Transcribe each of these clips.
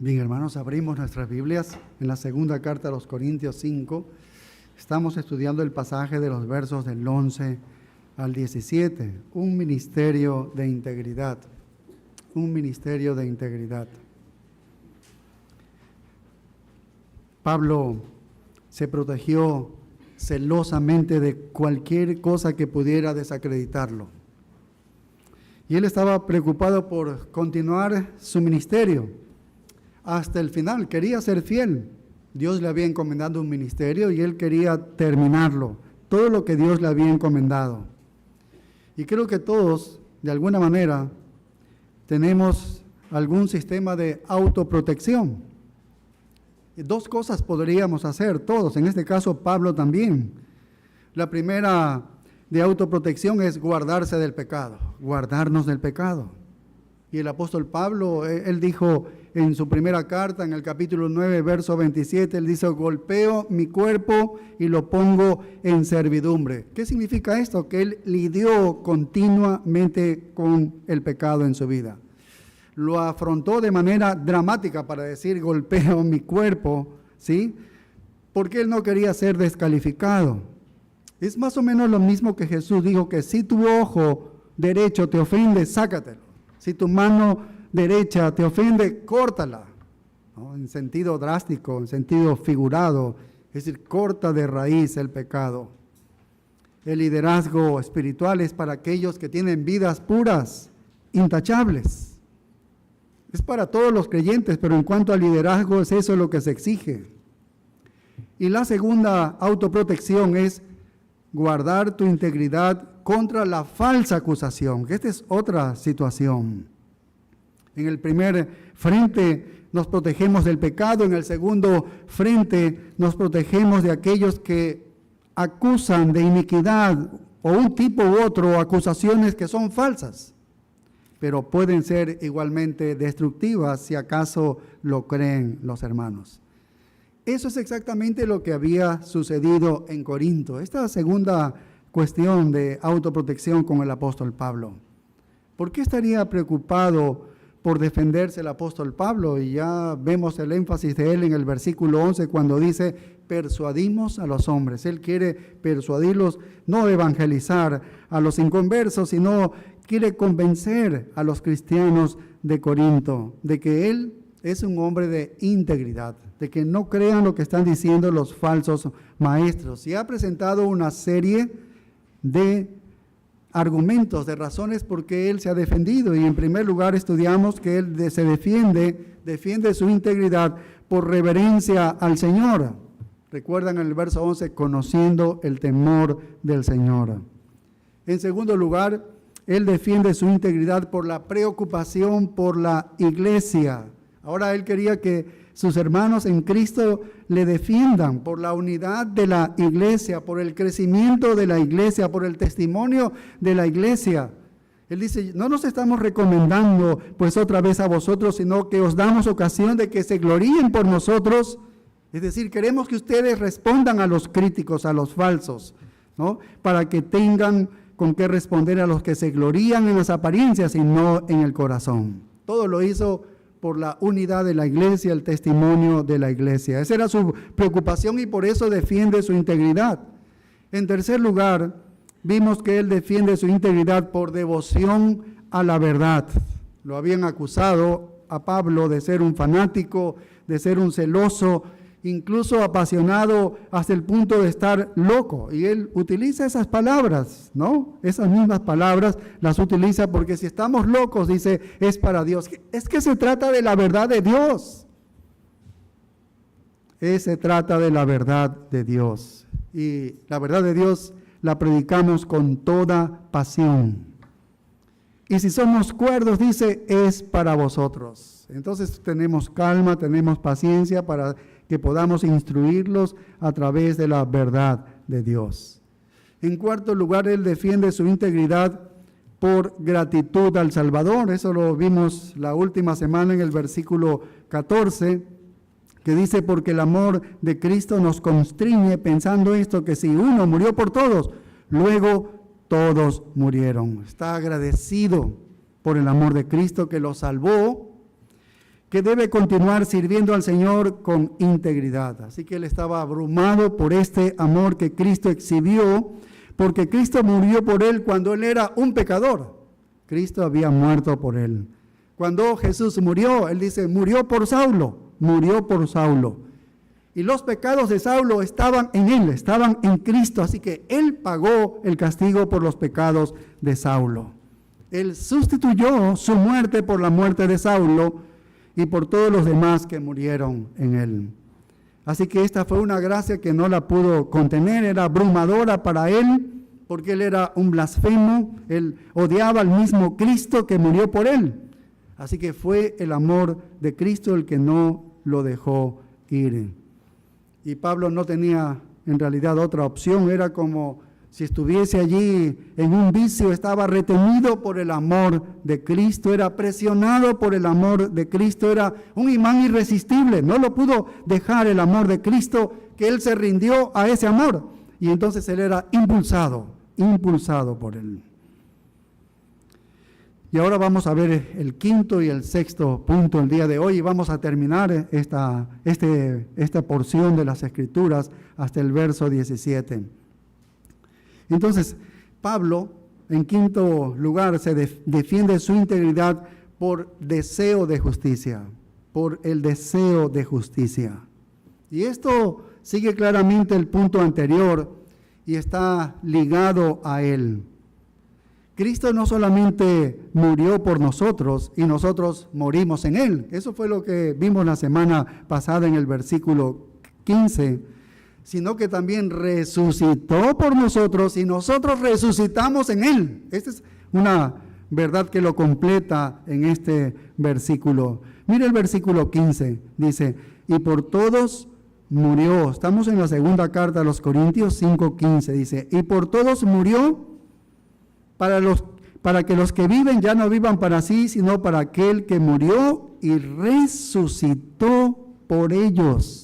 Bien, hermanos, abrimos nuestras Biblias en la segunda carta a los Corintios 5. Estamos estudiando el pasaje de los versos del 11 al 17. Un ministerio de integridad. Un ministerio de integridad. Pablo se protegió celosamente de cualquier cosa que pudiera desacreditarlo. Y él estaba preocupado por continuar su ministerio hasta el final. Quería ser fiel. Dios le había encomendado un ministerio y él quería terminarlo. Todo lo que Dios le había encomendado. Y creo que todos, de alguna manera, tenemos algún sistema de autoprotección. Dos cosas podríamos hacer todos, en este caso Pablo también. La primera de autoprotección es guardarse del pecado, guardarnos del pecado. Y el apóstol Pablo, él dijo en su primera carta, en el capítulo 9, verso 27, él dice: golpeo mi cuerpo y lo pongo en servidumbre. ¿Qué significa esto? Que él lidió continuamente con el pecado en su vida. Lo afrontó de manera dramática para decir golpeo mi cuerpo, ¿sí? Porque él no quería ser descalificado. Es más o menos lo mismo que Jesús dijo, que si tu ojo derecho te ofende, sácatelo. Si tu mano derecha te ofende, córtala, ¿no? En sentido drástico, en sentido figurado, es decir, corta de raíz el pecado. El liderazgo espiritual es para aquellos que tienen vidas puras, intachables. Es para todos los creyentes, pero en cuanto al liderazgo es eso lo que se exige. Y la segunda autoprotección es guardar tu integridad contra la falsa acusación, que esta es otra situación. En el primer frente nos protegemos del pecado, en el segundo frente nos protegemos de aquellos que acusan de iniquidad o un tipo u otro, acusaciones que son falsas, pero pueden ser igualmente destructivas si acaso lo creen los hermanos. Eso es exactamente lo que había sucedido en Corinto. Esta segunda cuestión de autoprotección con el apóstol Pablo. ¿Por qué estaría preocupado por defenderse el apóstol Pablo? Y ya vemos el énfasis de él en el versículo 11 cuando dice: persuadimos a los hombres. Él quiere persuadirlos, no evangelizar a los inconversos, sino quiere convencer a los cristianos de Corinto de que él es un hombre de integridad, de que no crean lo que están diciendo los falsos maestros. Y ha presentado una serie de argumentos, de razones por qué él se ha defendido. Y en primer lugar estudiamos que él se defiende su integridad por reverencia al Señor. Recuerdan en el verso 11, conociendo el temor del Señor. En segundo lugar, él defiende su integridad por la preocupación por la iglesia. Ahora él quería que sus hermanos en Cristo le defiendan por la unidad de la iglesia, por el crecimiento de la iglesia, por el testimonio de la iglesia. Él dice: no nos estamos recomendando pues otra vez a vosotros, sino que os damos ocasión de que se gloríen por nosotros. Es decir, queremos que ustedes respondan a los críticos, a los falsos, ¿no? Para que tengan con qué responder a los que se glorían en las apariencias y no en el corazón. Todo lo hizo por la unidad de la iglesia, el testimonio de la iglesia. Esa era su preocupación y por eso defiende su integridad. En tercer lugar, vimos que él defiende su integridad por devoción a la verdad. Lo habían acusado a Pablo de ser un fanático, de ser un celoso, incluso apasionado hasta el punto de estar loco. Y él utiliza esas palabras, ¿no? Esas mismas palabras las utiliza porque si estamos locos, dice, es para Dios. Es que se trata de la verdad de Dios. Se trata de la verdad de Dios. Y la verdad de Dios la predicamos con toda pasión. Y si somos cuerdos, dice, es para vosotros. Entonces tenemos calma, tenemos paciencia para que podamos instruirlos a través de la verdad de Dios. En cuarto lugar, él defiende su integridad por gratitud al Salvador. Eso lo vimos la última semana en el versículo 14, que dice: porque el amor de Cristo nos constriñe, pensando esto, que si uno murió por todos, luego todos murieron. Está agradecido por el amor de Cristo que lo salvó, que debe continuar sirviendo al Señor con integridad. Así que él estaba abrumado por este amor que Cristo exhibió, porque Cristo murió por él cuando él era un pecador. Cristo había muerto por él. Cuando Jesús murió, él dice, murió por Saulo. Y los pecados de Saulo estaban en él, estaban en Cristo, así que él pagó el castigo por los pecados de Saulo. Él sustituyó su muerte por la muerte de Saulo y por todos los demás que murieron en él. Así que esta fue una gracia que no la pudo contener, era abrumadora para él, porque él era un blasfemo, él odiaba al mismo Cristo que murió por él. Así que fue el amor de Cristo el que no lo dejó ir. Y Pablo no tenía en realidad otra opción, era como si estuviese allí en un vicio, estaba retenido por el amor de Cristo, era presionado por el amor de Cristo, era un imán irresistible, no lo pudo dejar el amor de Cristo, que él se rindió a ese amor, y entonces él era impulsado por él. Y ahora vamos a ver el quinto y el sexto punto el día de hoy, y vamos a terminar esta porción de las Escrituras hasta el verso 17. Entonces, Pablo, en quinto lugar, se defiende su integridad por deseo de justicia, por el deseo de justicia. Y esto sigue claramente el punto anterior y está ligado a él. Cristo no solamente murió por nosotros y nosotros morimos en él. Eso fue lo que vimos la semana pasada en el versículo 15. Sino que también resucitó por nosotros y nosotros resucitamos en él. Esta es una verdad que lo completa en este versículo. Mire el versículo 15, dice, y por todos murió. Estamos en la segunda carta a los Corintios 5:15, dice, y por todos murió para que los que viven ya no vivan para sí, sino para aquel que murió y resucitó por ellos.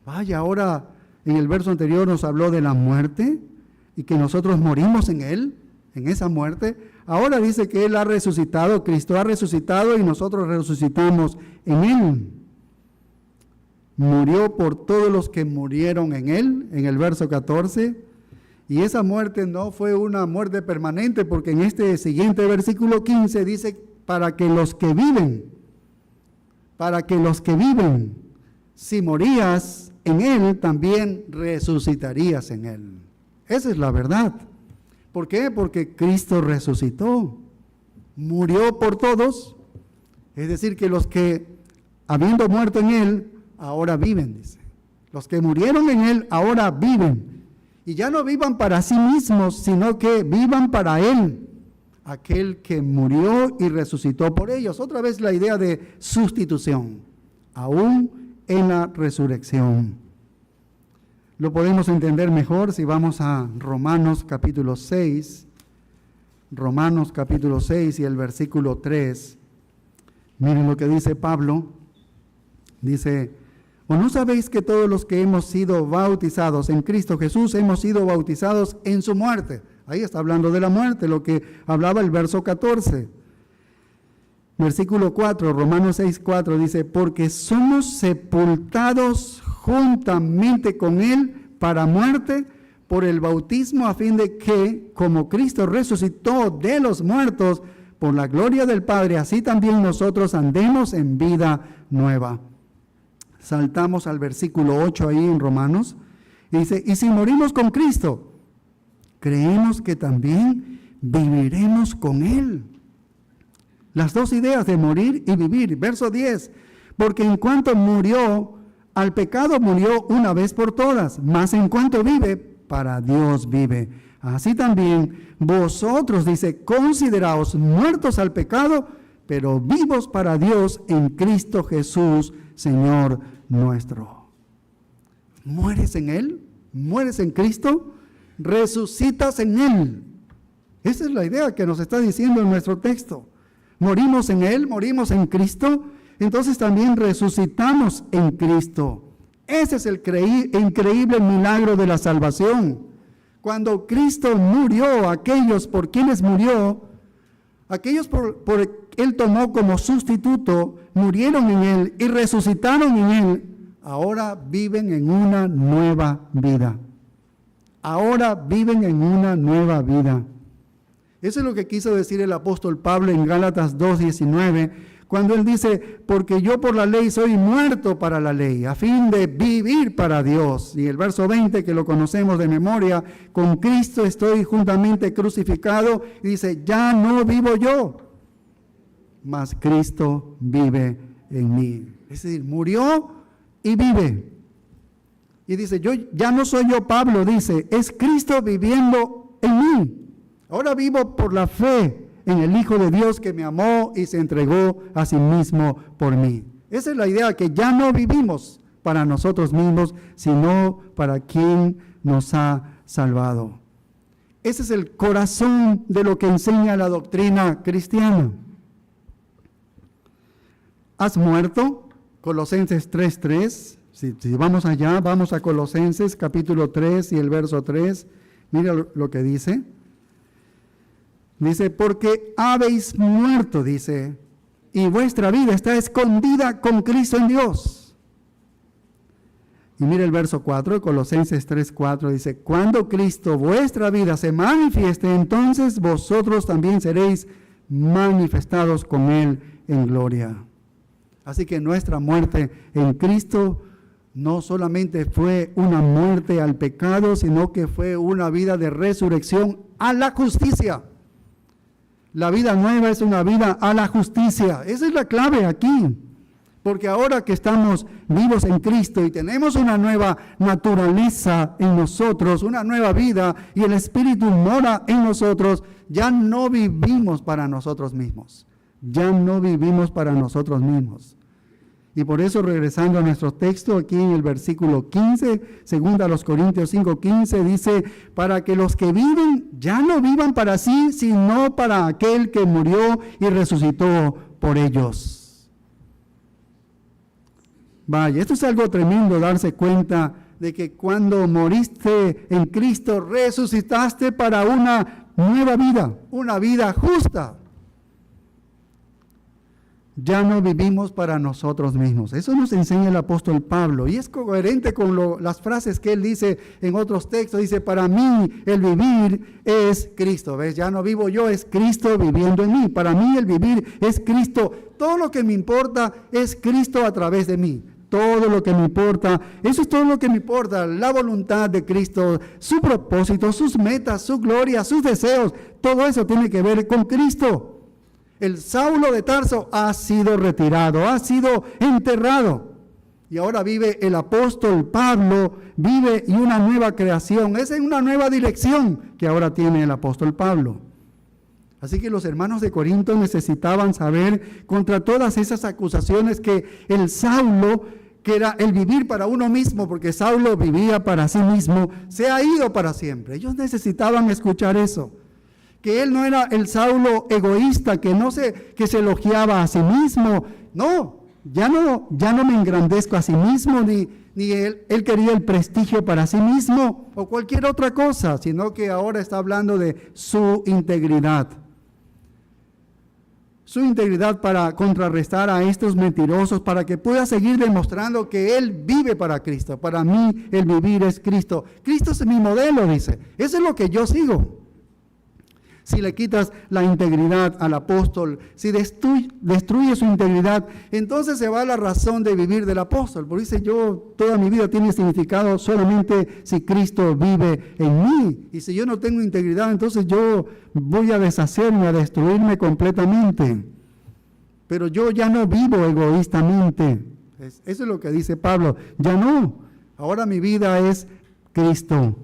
Vaya, ahora en el verso anterior nos habló de la muerte y que nosotros morimos en él, en esa muerte. Ahora dice que él ha resucitado, Cristo ha resucitado y nosotros resucitamos en él. Murió por todos los que murieron en él, en el verso 14. Y esa muerte no fue una muerte permanente, porque en este siguiente versículo 15 dice, para que los que viven, si morías en él, también resucitarías en él. Esa es la verdad. ¿Por qué? Porque Cristo resucitó, murió por todos, es decir, que los que, habiendo muerto en él, ahora viven, dice. Los que murieron en él, ahora viven. Y ya no vivan para sí mismos, sino que vivan para él, aquel que murió y resucitó por ellos. Otra vez la idea de sustitución, aún en la resurrección. Lo podemos entender mejor si vamos a Romanos capítulo 6, y el versículo 3. Miren lo que dice Pablo. Dice, ¿o no sabéis que todos los que hemos sido bautizados en Cristo Jesús hemos sido bautizados en su muerte? Ahí está hablando de la muerte, lo que hablaba el verso 14. Versículo 4, Romanos 6:4 dice, porque somos sepultados juntamente con él para muerte por el bautismo, a fin de que, como Cristo resucitó de los muertos por la gloria del Padre, así también nosotros andemos en vida nueva. Saltamos al versículo 8 ahí en Romanos, y dice, y si morimos con Cristo, creemos que también viviremos con él. Las dos ideas de morir y vivir. Verso 10, porque en cuanto murió, al pecado murió una vez por todas, mas en cuanto vive, para Dios vive. Así también vosotros, dice, consideraos muertos al pecado, pero vivos para Dios en Cristo Jesús, Señor nuestro. ¿Mueres en él? ¿Mueres en Cristo? ¿Resucitas en él? Esa es la idea que nos está diciendo en nuestro texto. Morimos en él, morimos en Cristo, entonces también resucitamos en Cristo. Ese es el increíble milagro de la salvación. Cuando Cristo murió, aquellos por quienes murió, aquellos por Él tomó como sustituto, murieron en Él y resucitaron en Él, ahora viven en una nueva vida. Ahora viven en una nueva vida. Eso es lo que quiso decir el apóstol Pablo en Gálatas 2:19, cuando él dice, porque yo por la ley soy muerto para la ley, a fin de vivir para Dios. Y el verso 20, que lo conocemos de memoria, con Cristo estoy juntamente crucificado, y dice, ya no vivo yo, mas Cristo vive en mí. Es decir, murió y vive. Y dice, ya no soy yo Pablo, dice, es Cristo viviendo en mí. Ahora vivo por la fe en el Hijo de Dios que me amó y se entregó a sí mismo por mí. Esa es la idea, que ya no vivimos para nosotros mismos, sino para quien nos ha salvado. Ese es el corazón de lo que enseña la doctrina cristiana. ¿Has muerto? Colosenses 3:3. Si vamos allá, vamos a Colosenses capítulo 3 y el verso 3. Mira lo que dice. Dice, porque habéis muerto, dice, y vuestra vida está escondida con Cristo en Dios. Y mira el verso 4, Colosenses 3:4, dice, cuando Cristo vuestra vida se manifieste, entonces vosotros también seréis manifestados con Él en gloria. Así que nuestra muerte en Cristo no solamente fue una muerte al pecado, sino que fue una vida de resurrección a la justicia. La vida nueva es una vida a la justicia. Esa es la clave aquí. Porque ahora que estamos vivos en Cristo y tenemos una nueva naturaleza en nosotros, una nueva vida, y el Espíritu mora en nosotros, ya no vivimos para nosotros mismos. Ya no vivimos para nosotros mismos. Y por eso, regresando a nuestro texto, aquí en el versículo 15, segunda a los Corintios 5:15, dice, para que los que viven ya no vivan para sí, sino para aquel que murió y resucitó por ellos. Vaya, esto es algo tremendo, darse cuenta de que cuando moriste en Cristo, resucitaste para una nueva vida, una vida justa. Ya no vivimos para nosotros mismos. Eso nos enseña el apóstol Pablo y es coherente con las frases que él dice en otros textos. Dice, para mí el vivir es Cristo. ¿Ves? Ya no vivo yo, es Cristo viviendo en mí. Para mí el vivir es Cristo. Todo lo que me importa es Cristo a través de mí. Todo lo que me importa, eso es todo lo que me importa. La voluntad de Cristo, su propósito, sus metas, su gloria, sus deseos. Todo eso tiene que ver con Cristo. El Saulo de Tarso ha sido retirado, ha sido enterrado. Y ahora vive el apóstol Pablo, vive y una nueva creación. Es una nueva dirección que ahora tiene el apóstol Pablo. Así que los hermanos de Corinto necesitaban saber contra todas esas acusaciones que el Saulo, que era el vivir para uno mismo, porque Saulo vivía para sí mismo, se ha ido para siempre. Ellos necesitaban escuchar eso. Que él no era el Saulo egoísta, que se elogiaba a sí mismo. No, ya no me engrandezco a sí mismo, ni él quería el prestigio para sí mismo o cualquier otra cosa, sino que ahora está hablando de su integridad. Su integridad para contrarrestar a estos mentirosos, para que pueda seguir demostrando que él vive para Cristo. Para mí el vivir es Cristo. Cristo es mi modelo, dice. Eso es lo que yo sigo. Si le quitas la integridad al apóstol, si destruye su integridad, entonces se va la razón de vivir del apóstol. Porque dice, toda mi vida tiene significado solamente si Cristo vive en mí. Y si yo no tengo integridad, entonces yo voy a deshacerme, a destruirme completamente. Pero yo ya no vivo egoístamente. Eso es lo que dice Pablo. Ya no. Ahora mi vida es Cristo.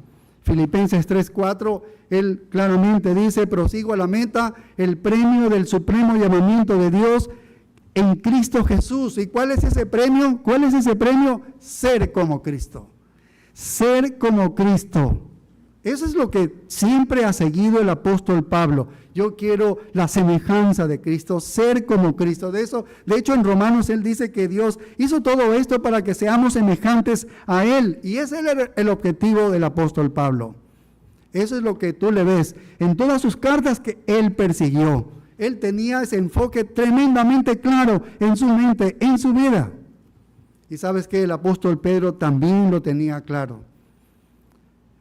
Filipenses 3:4, él claramente dice, prosigo a la meta, el premio del supremo llamamiento de Dios en Cristo Jesús. ¿Y cuál es ese premio? ¿Cuál es ese premio? Ser como Cristo. Ser como Cristo. Eso es lo que siempre ha seguido el apóstol Pablo. Yo quiero la semejanza de Cristo, ser como Cristo. De hecho, en Romanos él dice que Dios hizo todo esto para que seamos semejantes a Él. Y ese era el objetivo del apóstol Pablo. Eso es lo que tú le ves en todas sus cartas que él persiguió. Él tenía ese enfoque tremendamente claro en su mente, en su vida. Y sabes que el apóstol Pedro también lo tenía claro.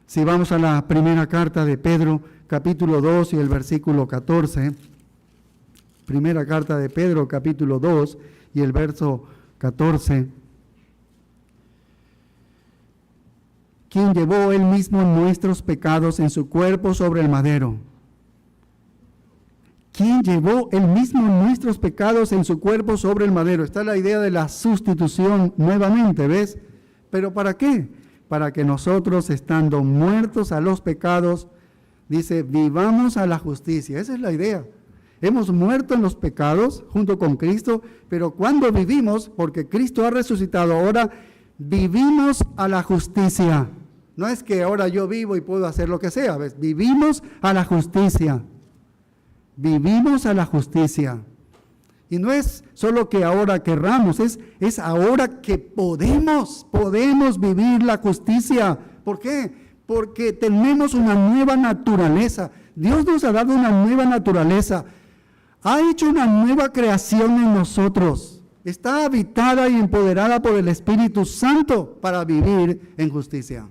Si vamos a la primera carta de Pedro, capítulo 2 y el versículo 14. Primera carta de Pedro, capítulo 2 y el verso 14. Quien llevó él mismo nuestros pecados en su cuerpo sobre el madero. Quien llevó él mismo nuestros pecados en su cuerpo sobre el madero. Está la idea de la sustitución nuevamente, ¿ves? ¿Pero para qué? Para que nosotros, estando muertos a los pecados, dice, vivamos a la justicia. Esa es la idea. Hemos muerto en los pecados junto con Cristo, pero cuando vivimos, porque Cristo ha resucitado, ahora vivimos a la justicia. No es que ahora yo vivo y puedo hacer lo que sea, ¿ves? Vivimos a la justicia. Vivimos a la justicia. Y no es solo que ahora querramos, es ahora que podemos vivir la justicia. ¿Por qué? Porque tenemos una nueva naturaleza. Dios nos ha dado una nueva naturaleza. Ha hecho una nueva creación en nosotros. Está habitada y empoderada por el Espíritu Santo para vivir en justicia.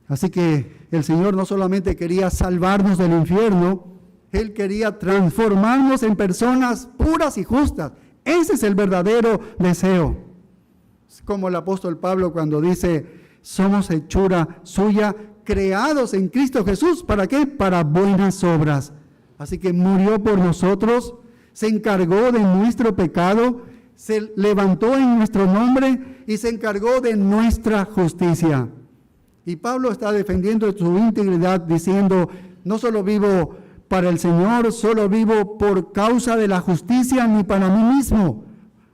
Así que el Señor no solamente quería salvarnos del infierno, Él quería transformarnos en personas puras y justas. Ese es el verdadero deseo. Es como el apóstol Pablo cuando dice, somos hechura suya, creados en Cristo Jesús. ¿Para qué? Para buenas obras. Así que murió por nosotros, se encargó de nuestro pecado, se levantó en nuestro nombre y se encargó de nuestra justicia. Y Pablo está defendiendo su integridad diciendo, no solo vivo para el Señor, solo vivo por causa de la justicia, ni para mí mismo.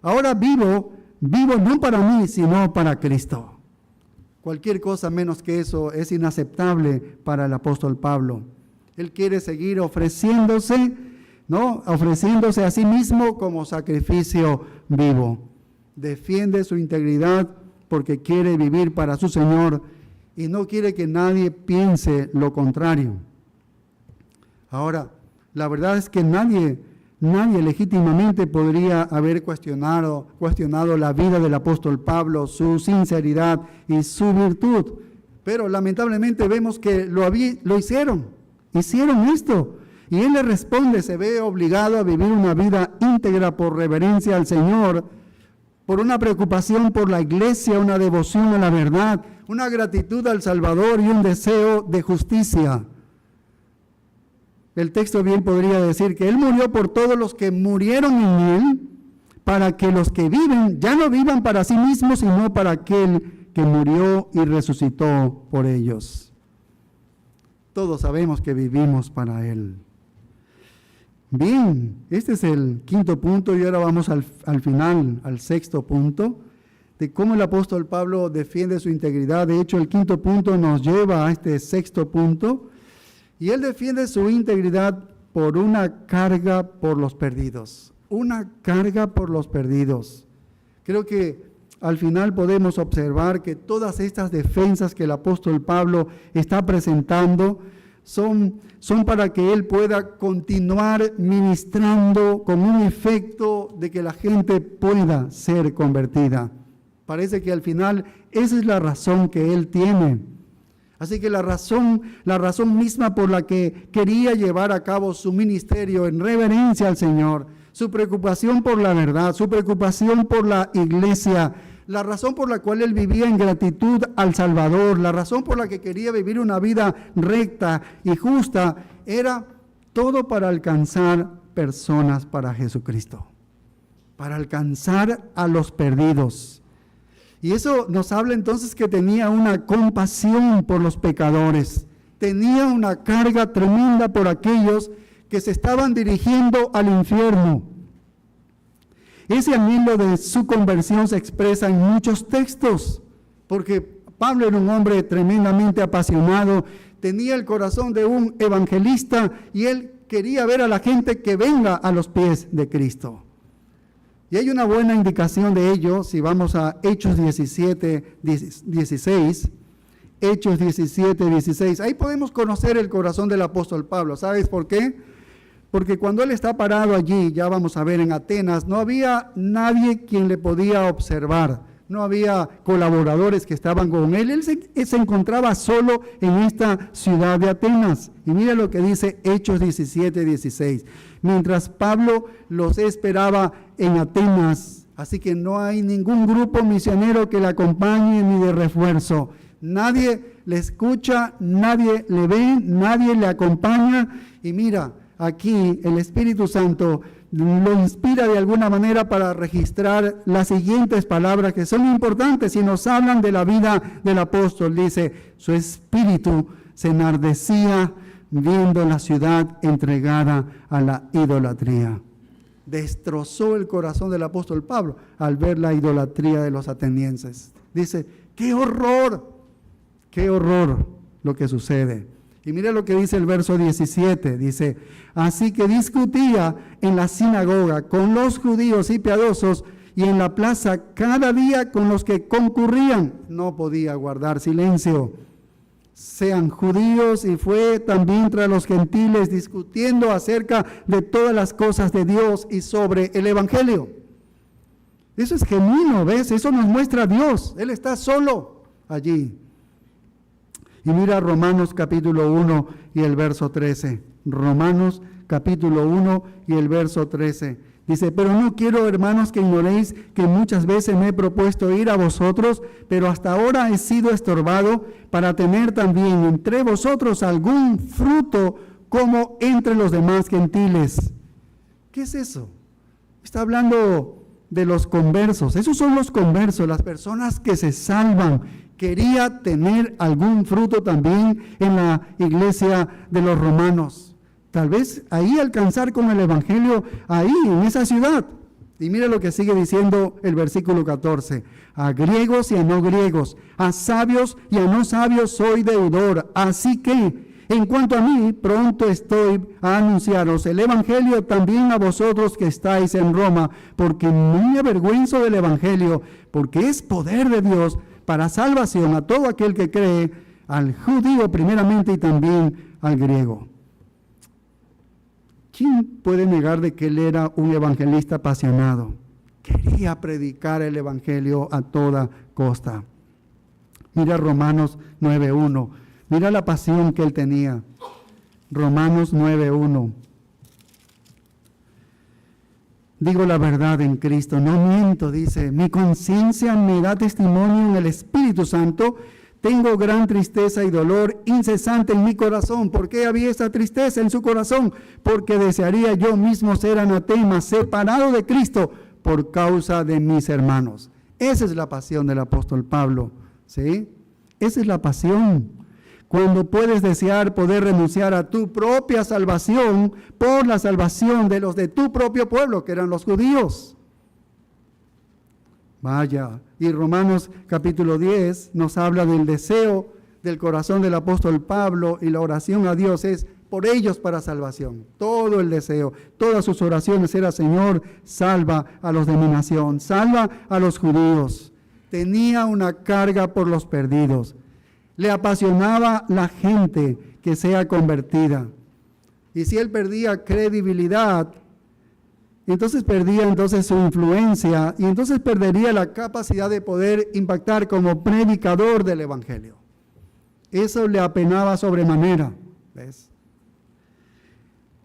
Ahora vivo no para mí, sino para Cristo. Cualquier cosa menos que eso es inaceptable para el apóstol Pablo. Él quiere seguir ofreciéndose a sí mismo como sacrificio vivo. Defiende su integridad porque quiere vivir para su Señor y no quiere que nadie piense lo contrario. Ahora, la verdad es que nadie legítimamente podría haber cuestionado la vida del apóstol Pablo, su sinceridad y su virtud. Pero lamentablemente vemos que lo hicieron esto. Y él le responde, se ve obligado a vivir una vida íntegra por reverencia al Señor, por una preocupación por la iglesia, una devoción a la verdad, una gratitud al Salvador y un deseo de justicia. El texto bien podría decir que Él murió por todos los que murieron en Él, para que los que viven ya no vivan para sí mismos, sino para aquel que murió y resucitó por ellos. Todos sabemos que vivimos para Él. Bien, este es el quinto punto y ahora vamos al final, al sexto punto, de cómo el apóstol Pablo defiende su integridad. De hecho, el quinto punto nos lleva a este sexto punto. Y él defiende su integridad por una carga por los perdidos. Una carga por los perdidos. Creo que al final podemos observar que todas estas defensas que el apóstol Pablo está presentando son para que él pueda continuar ministrando con un efecto de que la gente pueda ser convertida. Parece que al final esa es la razón que él tiene. Así que la razón misma por la que quería llevar a cabo su ministerio en reverencia al Señor, su preocupación por la verdad, su preocupación por la iglesia, la razón por la cual él vivía en gratitud al Salvador, la razón por la que quería vivir una vida recta y justa, era todo para alcanzar personas para Jesucristo, para alcanzar a los perdidos. Y eso nos habla entonces que tenía una compasión por los pecadores, tenía una carga tremenda por aquellos que se estaban dirigiendo al infierno. Ese anhelo de su conversión se expresa en muchos textos, porque Pablo era un hombre tremendamente apasionado, tenía el corazón de un evangelista y él quería ver a la gente que venga a los pies de Cristo. Y hay una buena indicación de ello si vamos a Hechos 17, 16. Hechos 17, 16. Ahí podemos conocer el corazón del apóstol Pablo. ¿Sabes por qué? Porque cuando él está parado allí, ya vamos a ver en Atenas, no había nadie quien le podía observar. No había colaboradores que estaban con él. Él se encontraba solo en esta ciudad de Atenas. Y mira lo que dice Hechos 17, 16. Mientras Pablo los esperaba en Atenas, así que no hay ningún grupo misionero que le acompañe ni de refuerzo. Nadie le escucha, nadie le ve, nadie le acompaña. Y mira, aquí el Espíritu Santo lo inspira de alguna manera para registrar las siguientes palabras que son importantes y nos hablan de la vida del apóstol. Dice, su espíritu se enardecía viendo la ciudad entregada a la idolatría. Destrozó el corazón del apóstol Pablo al ver la idolatría de los atenienses. Dice, ¡qué horror! ¡Qué horror lo que sucede! Y mira lo que dice el verso 17, dice, así que discutía en la sinagoga con los judíos y piadosos y en la plaza cada día con los que concurrían. No podía guardar silencio. Sean judíos y fue también tras los gentiles discutiendo acerca de todas las cosas de Dios y sobre el evangelio. Eso es genuino, ¿ves? Eso nos muestra a Dios. Él está solo allí. Y mira Romanos capítulo 1 y el verso 13. Romanos capítulo 1 y el verso 13. Dice, pero no quiero, hermanos, que ignoréis que muchas veces me he propuesto ir a vosotros, pero hasta ahora he sido estorbado para tener también entre vosotros algún fruto como entre los demás gentiles. ¿Qué es eso? Está hablando de los conversos. Esos son los conversos, las personas que se salvan. Quería tener algún fruto también en la iglesia de los romanos. Tal vez ahí alcanzar con el evangelio, ahí en esa ciudad. Y mira lo que sigue diciendo el versículo 14. A griegos y a no griegos, a sabios y a no sabios soy deudor. Así que, en cuanto a mí, pronto estoy a anunciaros el evangelio también a vosotros que estáis en Roma, porque no me avergüenzo del evangelio, porque es poder de Dios para salvación a todo aquel que cree, al judío primeramente y también al griego. ¿Quién puede negar de que él era un evangelista apasionado? Quería predicar el evangelio a toda costa. Mira Romanos 9:1. Mira la pasión que él tenía. Romanos 9:1. Digo la verdad en Cristo, no miento, dice, mi conciencia me da testimonio en el Espíritu Santo, tengo gran tristeza y dolor incesante en mi corazón. ¿Por qué había esa tristeza en su corazón? Porque desearía yo mismo ser anatema, separado de Cristo por causa de mis hermanos. Esa es la pasión del apóstol Pablo, ¿sí? Esa es la pasión. Cuando puedes desear poder renunciar a tu propia salvación por la salvación de los de tu propio pueblo, que eran los judíos. Vaya, y Romanos capítulo 10 nos habla del deseo del corazón del apóstol Pablo, y la oración a Dios es por ellos para salvación. Todo el deseo, todas sus oraciones era, Señor, salva a los de mi nación, salva a los judíos. Tenía una carga por los perdidos. Le apasionaba la gente que sea convertida. Y si él perdía credibilidad, entonces perdía su influencia y entonces perdería la capacidad de poder impactar como predicador del evangelio. Eso le apenaba sobremanera. ¿Ves?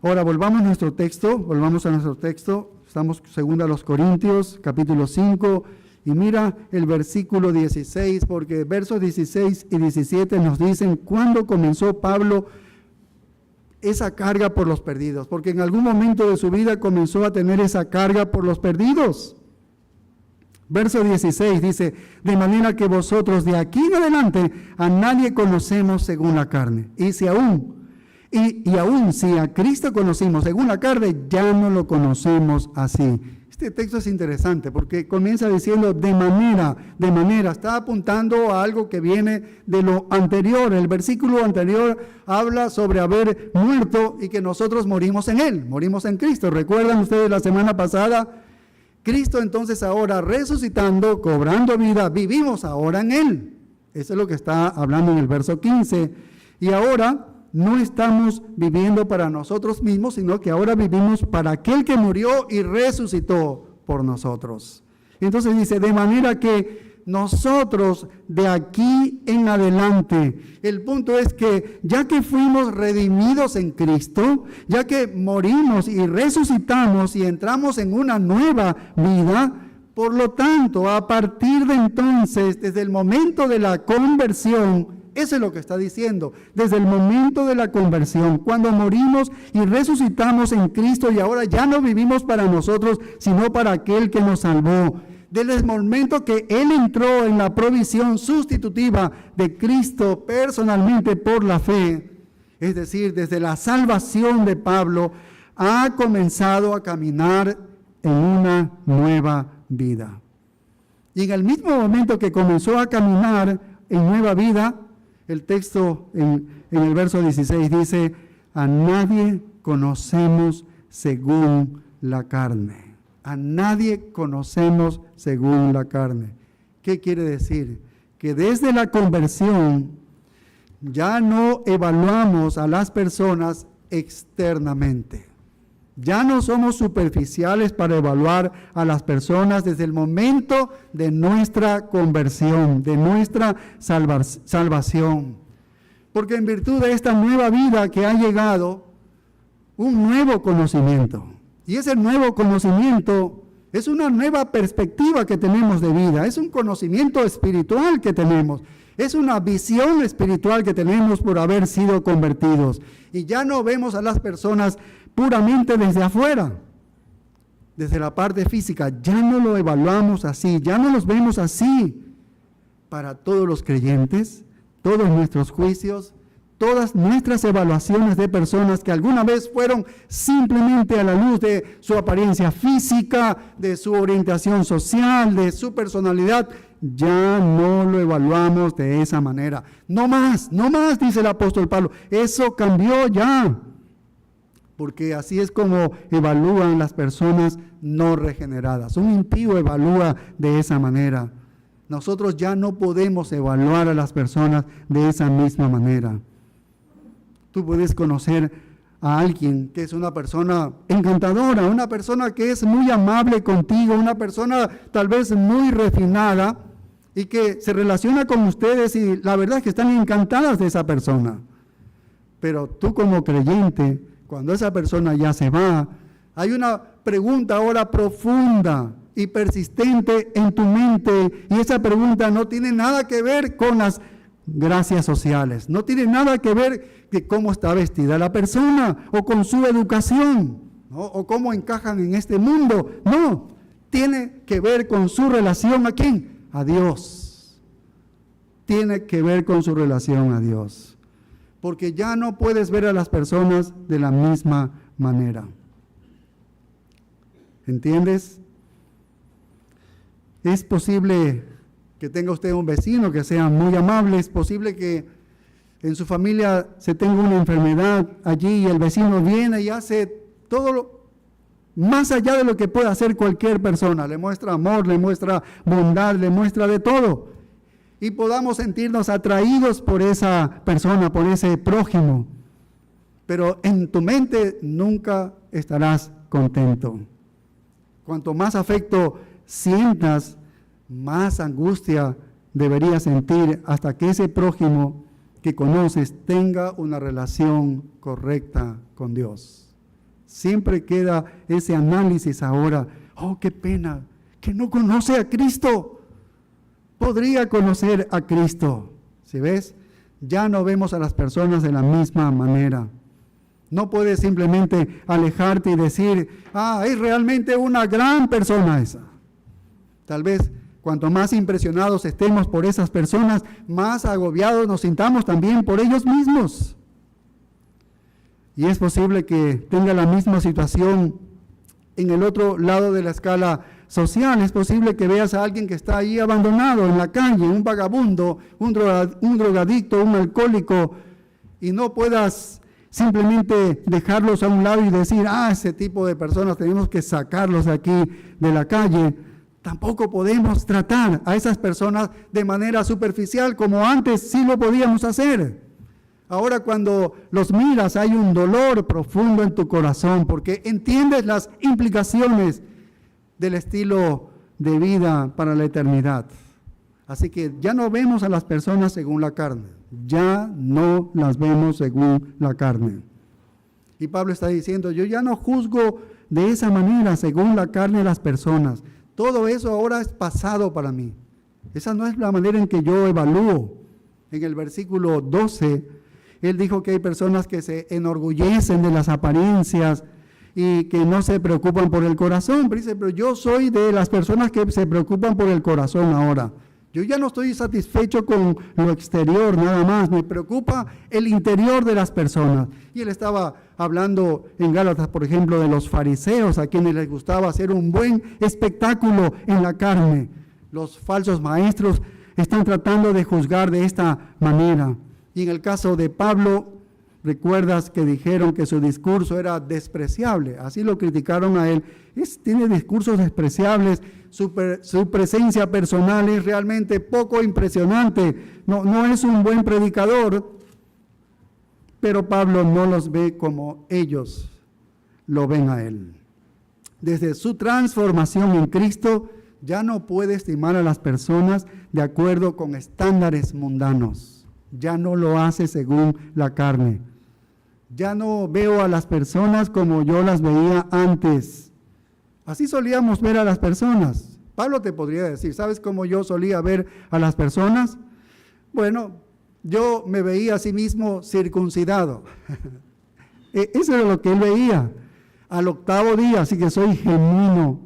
Ahora volvamos a nuestro texto. Estamos segundo a los Corintios, capítulo 5. Y mira el versículo 16, porque versos 16 y 17 nos dicen cuándo comenzó Pablo esa carga por los perdidos, porque en algún momento de su vida comenzó a tener esa carga por los perdidos. Verso 16 dice, de manera que vosotros de aquí en adelante a nadie conocemos según la carne. Y aún si a Cristo conocimos según la carne, ya no lo conocemos así. Este texto es interesante porque comienza diciendo de manera, está apuntando a algo que viene de lo anterior. El versículo anterior habla sobre haber muerto y que nosotros morimos en Él, morimos en Cristo. ¿Recuerdan ustedes la semana pasada? Cristo entonces ahora resucitando, cobrando vida, vivimos ahora en Él. Eso es lo que está hablando en el verso 15. Y ahora no estamos viviendo para nosotros mismos, sino que ahora vivimos para aquel que murió y resucitó por nosotros. Entonces dice, de manera que nosotros de aquí en adelante, el punto es que ya que fuimos redimidos en Cristo, ya que morimos y resucitamos y entramos en una nueva vida, por lo tanto, a partir de entonces, desde el momento de la conversión, eso es lo que está diciendo, desde el momento de la conversión, cuando morimos y resucitamos en Cristo y ahora ya no vivimos para nosotros, sino para aquel que nos salvó. Desde el momento que Él entró en la provisión sustitutiva de Cristo personalmente por la fe, es decir, desde la salvación de Pablo, ha comenzado a caminar en una nueva vida. Y en el mismo momento que comenzó a caminar en nueva vida, el texto en el verso 16 dice, a nadie conocemos según la carne. A nadie conocemos según la carne. ¿Qué quiere decir? Que desde la conversión ya no evaluamos a las personas externamente. Ya no somos superficiales para evaluar a las personas desde el momento de nuestra conversión, de nuestra salvación. Porque en virtud de esta nueva vida que ha llegado, un nuevo conocimiento. Y ese nuevo conocimiento es una nueva perspectiva que tenemos de vida, es un conocimiento espiritual que tenemos. Es una visión espiritual que tenemos por haber sido convertidos. Y ya no vemos a las personas puramente desde afuera, desde la parte física. Ya no lo evaluamos así, ya no los vemos así. Para todos los creyentes, todos nuestros juicios, todas nuestras evaluaciones de personas que alguna vez fueron simplemente a la luz de su apariencia física, de su orientación social, de su personalidad, ya no lo evaluamos de esa manera. No más, dice el apóstol Pablo, eso cambió ya. Porque así es como evalúan las personas no regeneradas. Un impío evalúa de esa manera. Nosotros ya no podemos evaluar a las personas de esa misma manera. Tú puedes conocer a alguien que es una persona encantadora, una persona que es muy amable contigo, una persona tal vez muy refinada y que se relaciona con ustedes y la verdad es que están encantadas de esa persona. Pero tú como creyente, cuando esa persona ya se va, hay una pregunta ahora profunda y persistente en tu mente, y esa pregunta no tiene nada que ver con las gracias sociales, no tiene nada que ver con cómo está vestida la persona o con su educación, ¿no? O cómo encajan en este mundo. No, tiene que ver con su relación. ¿A quién? A Dios. Tiene que ver con su relación a Dios. Porque ya no puedes ver a las personas de la misma manera. ¿Entiendes? Es posible que tenga usted un vecino que sea muy amable, es posible que en su familia se tenga una enfermedad allí y el vecino viene y hace todo más allá de lo que puede hacer cualquier persona, le muestra amor, le muestra bondad, le muestra de todo. Y podamos sentirnos atraídos por esa persona, por ese prójimo. Pero en tu mente nunca estarás contento. Cuanto más afecto sientas, más angustia deberías sentir hasta que ese prójimo que conoces tenga una relación correcta con Dios. Siempre queda ese análisis ahora. Oh, qué pena que no conoce a Cristo. Podría conocer a Cristo. ¿Sí ves? Ya no vemos a las personas de la misma manera. No puedes simplemente alejarte y decir, es realmente una gran persona esa. Tal vez cuanto más impresionados estemos por esas personas, más agobiados nos sintamos también por ellos mismos. Y es posible que tenga la misma situación en el otro lado de la escala social. Es posible que veas a alguien que está ahí abandonado en la calle, un vagabundo, un drogadicto, un alcohólico, y no puedas simplemente dejarlos a un lado y decir, ese tipo de personas tenemos que sacarlos de aquí, de la calle. tampoco podemos tratar a esas personas de manera superficial como antes sí lo podíamos hacer. Ahora cuando los miras hay un dolor profundo en tu corazón porque entiendes las implicaciones del estilo de vida para la eternidad. Así que ya no vemos a las personas según la carne, ya no las vemos según la carne. Y Pablo está diciendo, yo ya no juzgo de esa manera según la carne de las personas. Todo eso ahora es pasado para mí. Esa no es la manera en que yo evalúo. En el versículo 12, él dijo que hay personas que se enorgullecen de las apariencias y que no se preocupan por el corazón. Pero dice, pero yo soy de las personas que se preocupan por el corazón ahora. Yo ya no estoy satisfecho con lo exterior nada más, me preocupa el interior de las personas. Y él estaba hablando en Gálatas, por ejemplo, de los fariseos, a quienes les gustaba hacer un buen espectáculo en la carne. Los falsos maestros están tratando de juzgar de esta manera. Y en el caso de Pablo, recuerdas que dijeron que su discurso era despreciable, así lo criticaron a él. Tiene discursos despreciables, su presencia personal es realmente poco impresionante, no es un buen predicador, pero Pablo no los ve como ellos lo ven a él. Desde su transformación en Cristo, ya no puede estimar a las personas de acuerdo con estándares mundanos, ya no lo hace según la carne. Ya no veo a las personas como yo las veía antes. Así solíamos ver a las personas. Pablo te podría decir, ¿sabes cómo yo solía ver a las personas? Bueno, yo me veía a sí mismo circuncidado. Eso era lo que él veía. Al 8º día, así que soy genuino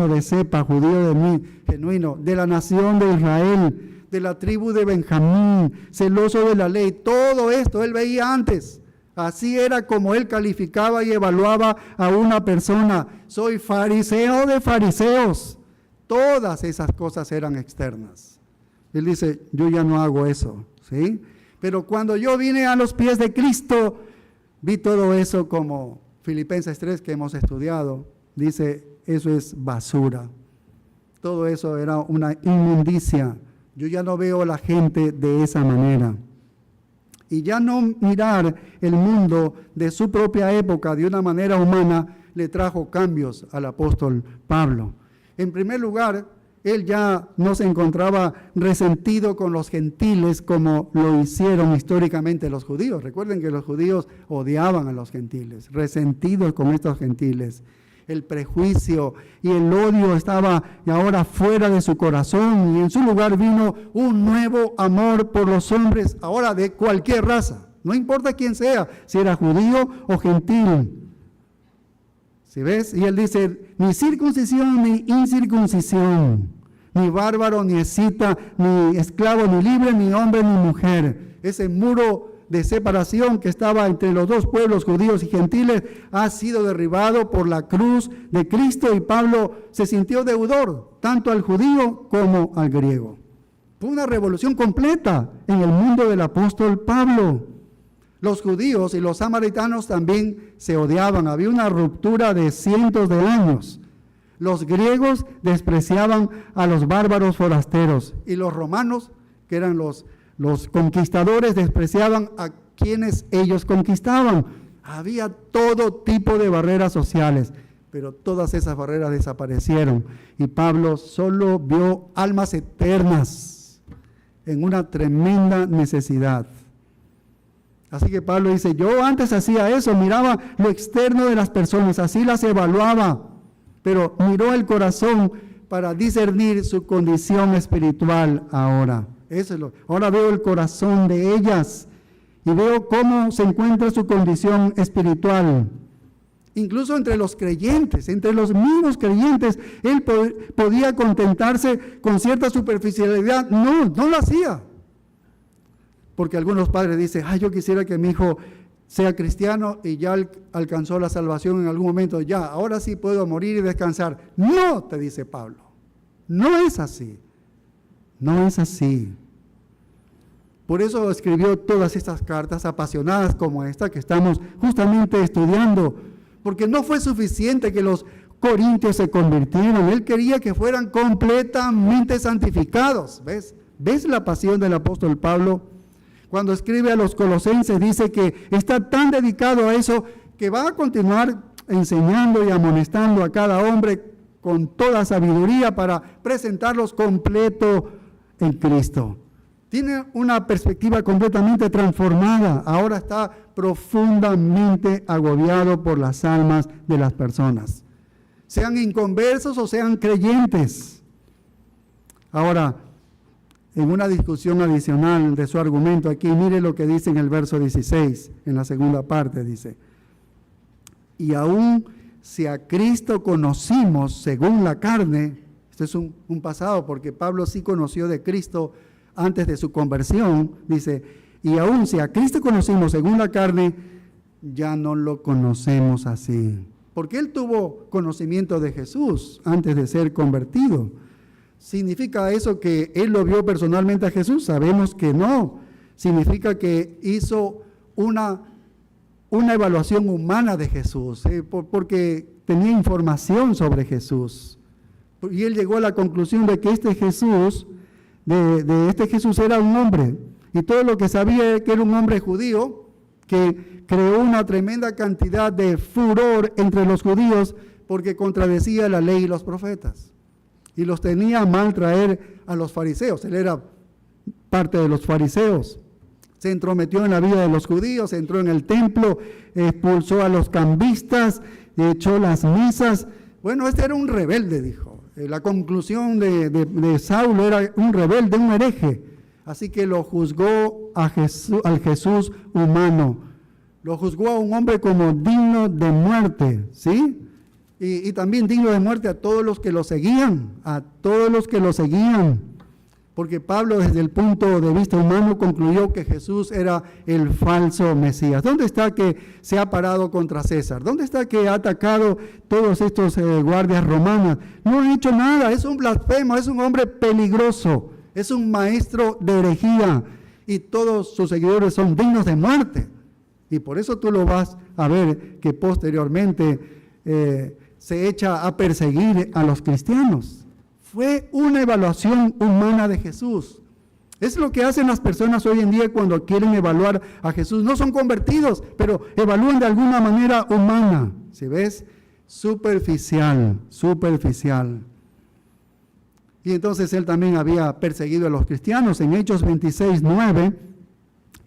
de cepa, judío de mí, genuino, de la nación de Israel, de la tribu de Benjamín, celoso de la ley. Todo esto él veía antes. Así era como él calificaba y evaluaba a una persona. Soy fariseo de fariseos. Todas esas cosas eran externas. Él dice, yo ya no hago eso, ¿sí? Pero cuando yo vine a los pies de Cristo, vi todo eso como Filipenses 3 que hemos estudiado. Dice, eso es basura. Todo eso era una inmundicia. Yo ya no veo a la gente de esa manera. Y ya no mirar el mundo de su propia época de una manera humana le trajo cambios al apóstol Pablo. En primer lugar, él ya no se encontraba resentido con los gentiles como lo hicieron históricamente los judíos. Recuerden que los judíos odiaban a los gentiles, resentidos con estos gentiles. El prejuicio y el odio estaba ahora fuera de su corazón y en su lugar vino un nuevo amor por los hombres, ahora de cualquier raza, no importa quién sea, si era judío o gentil. ¿Sí ves? Y él dice, ni circuncisión ni incircuncisión, ni bárbaro ni escita, ni esclavo ni libre, ni hombre ni mujer. Ese muro de separación que estaba entre los dos pueblos, judíos y gentiles, ha sido derribado por la cruz de Cristo y Pablo se sintió deudor, tanto al judío como al griego. Fue una revolución completa en el mundo del apóstol Pablo. Los judíos y los samaritanos también se odiaban, había una ruptura de cientos de años. Los griegos despreciaban a los bárbaros forasteros y los romanos, que eran los conquistadores, despreciaban a quienes ellos conquistaban. Había todo tipo de barreras sociales, pero todas esas barreras desaparecieron. Y Pablo solo vio almas eternas en una tremenda necesidad. Así que Pablo dice, yo antes hacía eso, miraba lo externo de las personas, así las evaluaba, pero miró el corazón para discernir su condición espiritual ahora. Ahora veo el corazón de ellas y veo cómo se encuentra su condición espiritual. Incluso entre los creyentes, entre los mismos creyentes, él podía contentarse con cierta superficialidad. No lo hacía. Porque algunos padres dicen, yo quisiera que mi hijo sea cristiano y ya alcanzó la salvación en algún momento, ya, ahora sí puedo morir y descansar. No, te dice Pablo, no es así. No es así. Por eso escribió todas estas cartas apasionadas como esta que estamos justamente estudiando, porque no fue suficiente que los corintios se convirtieron. Él quería que fueran completamente santificados. ¿Ves la pasión del apóstol Pablo? Cuando escribe a los colosenses dice que está tan dedicado a eso que va a continuar enseñando y amonestando a cada hombre con toda sabiduría para presentarlos completo en Cristo. Tiene una perspectiva completamente transformada. Ahora está profundamente agobiado por las almas de las personas, sean inconversos o sean creyentes. Ahora, en una discusión adicional de su argumento aquí, mire lo que dice en el verso 16, en la segunda parte, dice: y aún si a Cristo conocimos según la carne, esto es un pasado porque Pablo sí conoció de Cristo antes de su conversión, dice, y aún si a Cristo conocimos según la carne, ya no lo conocemos así. Porque él tuvo conocimiento de Jesús antes de ser convertido. ¿Significa eso que él lo vio personalmente a Jesús? Sabemos que no. Significa que hizo una evaluación humana de Jesús, porque tenía información sobre Jesús. Y él llegó a la conclusión de que este Jesús era un hombre. Y todo lo que sabía que era un hombre judío, que creó una tremenda cantidad de furor entre los judíos porque contradecía la ley y los profetas. Y los tenía a mal traer a los fariseos. Él era parte de los fariseos. Se entrometió en la vida de los judíos, entró en el templo, expulsó a los cambistas, echó las misas. Bueno, este era un rebelde, dijo. La conclusión de Saulo era un rebelde, un hereje. Así que lo juzgó al Jesús humano. Lo juzgó a un hombre como digno de muerte, ¿sí? Y también digno de muerte a todos los que lo seguían, porque Pablo desde el punto de vista humano concluyó que Jesús era el falso Mesías. ¿Dónde está que se ha parado contra César? ¿Dónde está que ha atacado todos estos guardias romanas? No ha hecho nada, es un blasfemo, es un hombre peligroso, es un maestro de herejía y todos sus seguidores son dignos de muerte. Y por eso tú lo vas a ver que posteriormente se echa a perseguir a los cristianos. Fue una evaluación humana de Jesús. Es lo que hacen las personas hoy en día cuando quieren evaluar a Jesús. No son convertidos, pero evalúan de alguna manera humana. ¿Sí ves? Superficial. Y entonces él también había perseguido a los cristianos. En Hechos 26:9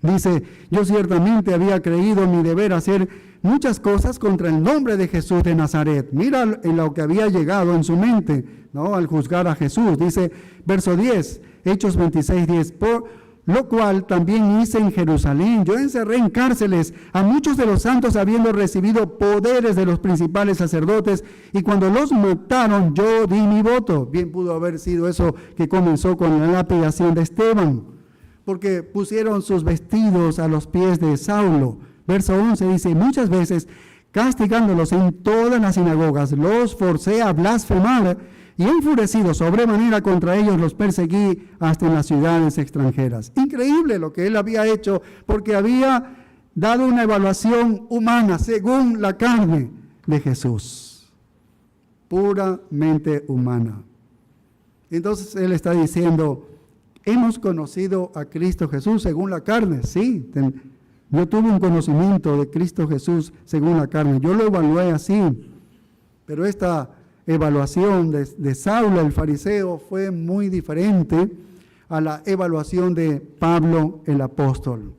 dice: yo ciertamente había creído mi deber hacer muchas cosas contra el nombre de Jesús de Nazaret. Mira en lo que había llegado en su mente, ¿no? Al juzgar a Jesús. Dice, verso 10, Hechos 26:10, por lo cual también hice en Jerusalén. Yo encerré en cárceles a muchos de los santos, habiendo recibido poderes de los principales sacerdotes, y cuando los mataron, yo di mi voto. Bien pudo haber sido eso que comenzó con la lapidación de Esteban, porque pusieron sus vestidos a los pies de Saulo. Verso 11 dice, muchas veces castigándolos en todas las sinagogas, los forcé a blasfemar, y enfurecido sobremanera contra ellos los perseguí hasta en las ciudades extranjeras. Increíble lo que él había hecho, porque había dado una evaluación humana según la carne de Jesús, puramente humana. Entonces él está diciendo, hemos conocido a Cristo Jesús según la carne, sí. Yo tuve un conocimiento de Cristo Jesús según la carne, yo lo evalué así, pero esta evaluación de Saulo el fariseo fue muy diferente a la evaluación de Pablo el apóstol.